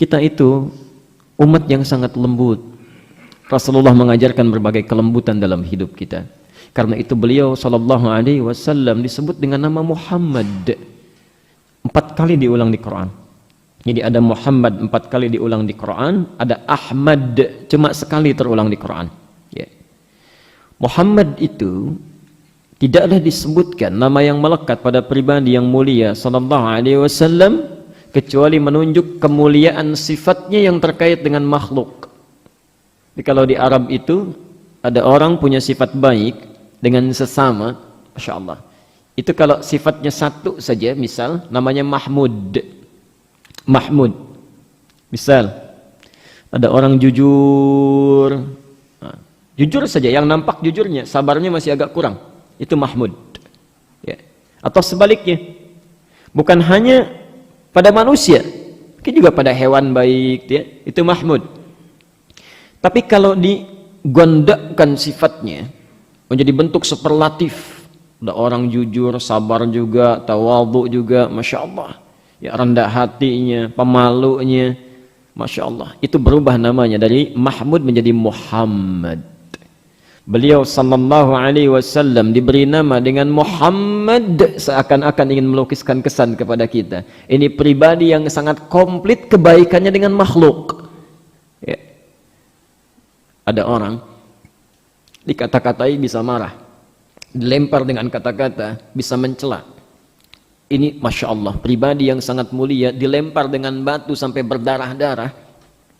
Kita itu umat yang sangat lembut. Rasulullah mengajarkan berbagai kelembutan dalam hidup kita. Karena itu beliau sallallahu alaihi wasallam disebut dengan nama Muhammad. 4 kali diulang di Quran. Jadi ada Muhammad 4 kali diulang di Quran, ada Ahmad cuma sekali terulang di Quran. Ya. Muhammad itu tidaklah disebutkan nama yang melekat pada pribadi yang mulia sallallahu alaihi wasallam kecuali menunjuk kemuliaan sifatnya yang terkait dengan makhluk. Jadi kalau di Arab itu ada orang punya sifat baik dengan sesama, Masya Allah. Itu kalau sifatnya satu saja, misal namanya Mahmud. Mahmud. Misal ada orang jujur. Nah, jujur saja, yang nampak jujurnya, sabarnya masih agak kurang. Itu Mahmud. Ya. Atau sebaliknya. Bukan hanya pada manusia, mungkin juga pada hewan baik, ya. Itu Mahmud. Tapi kalau digondakkan sifatnya menjadi bentuk superlatif, ada orang jujur, sabar juga, tawadhu juga, Masya Allah, ya, rendah hatinya, pemalunya, Masya Allah, itu berubah namanya dari Mahmud menjadi Muhammad. Beliau sallallahu alaihi wasallam diberi nama dengan Muhammad seakan-akan ingin melukiskan kesan kepada kita. Ini pribadi yang sangat komplit kebaikannya dengan makhluk. Ya. Ada orang dikata-katai bisa marah, dilempar dengan kata-kata bisa mencela. Ini Masya Allah, pribadi yang sangat mulia, dilempar dengan batu sampai berdarah-darah,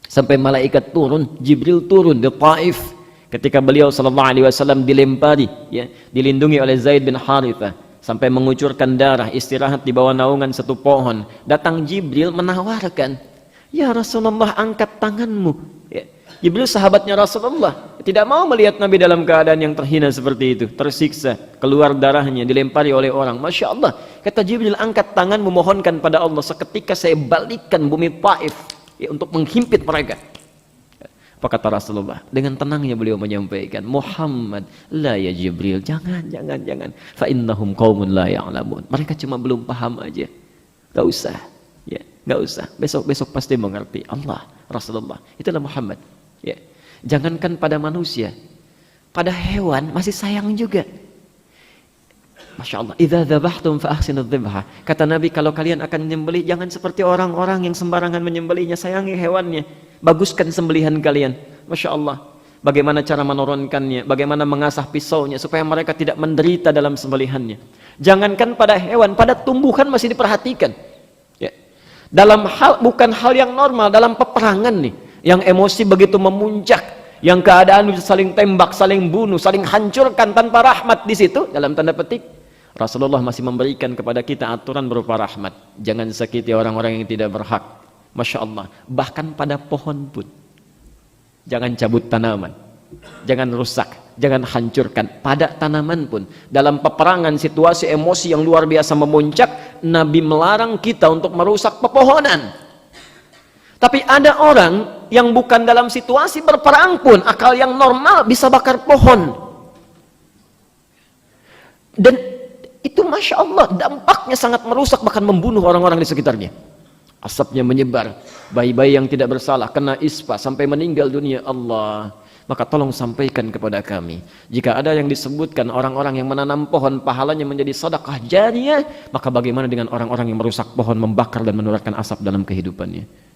sampai malaikat turun, Jibril turun di Taif ketika beliau sallallahu alaihi wasallam dilempari, ya, dilindungi oleh Zaid bin Harithah sampai mengucurkan darah, istirahat di bawah naungan satu pohon. Datang Jibril menawarkan, ya Rasulullah, angkat tanganmu. Ya. Jibril sahabatnya Rasulullah, tidak mau melihat Nabi dalam keadaan yang terhina seperti itu, tersiksa, keluar darahnya, dilempari oleh orang. Masya Allah, kata Jibril, angkat tangan memohonkan pada Allah, seketika saya balikkan bumi Taif, ya, untuk menghimpit mereka. Apa kata Rasulullah? Dengan tenangnya beliau menyampaikan, Muhammad, la ya Jibril, jangan, fa innahum qaumun la ya'lamun. Mereka cuma belum paham aja. Gak usah, ya, gak usah. Besok pasti mengerti. Allah, Rasulullah, itulah Muhammad. Ya. Jangankan pada manusia, pada hewan masih sayang juga. Masya Allah, idza dzabhtum fa ahsinudz dzibha. Kata Nabi, kalau kalian akan menyembelih, jangan seperti orang-orang yang sembarangan menyembelihnya. Sayangi hewannya, baguskan sembelihan kalian. Masya Allah, bagaimana cara menurunkannya, bagaimana mengasah pisaunya supaya mereka tidak menderita dalam sembelihannya. Jangankan pada hewan, pada tumbuhan masih diperhatikan. Ya. Dalam hal, bukan hal yang normal, dalam peperangan nih, yang emosi begitu memuncak, yang keadaan bisa saling tembak, saling bunuh, saling hancurkan tanpa rahmat, di situ dalam tanda petik Rasulullah masih memberikan kepada kita aturan berupa rahmat. Jangan sakiti orang-orang yang tidak berhak. Masya Allah, bahkan pada pohon pun jangan cabut tanaman, jangan rusak, jangan hancurkan. Pada tanaman pun dalam peperangan, situasi emosi yang luar biasa memuncak, Nabi melarang kita untuk merusak pepohonan. Tapi ada orang yang bukan dalam situasi berperang pun, akal yang normal bisa bakar pohon. Dan itu Masya Allah, dampaknya sangat merusak, bahkan membunuh orang-orang di sekitarnya. Asapnya menyebar, bayi-bayi yang tidak bersalah kena ispa sampai meninggal dunia. Allah, maka tolong sampaikan kepada kami, jika ada yang disebutkan orang-orang yang menanam pohon pahalanya menjadi sedekah jariyah, maka bagaimana dengan orang-orang yang merusak pohon, membakar dan menularkan asap dalam kehidupannya?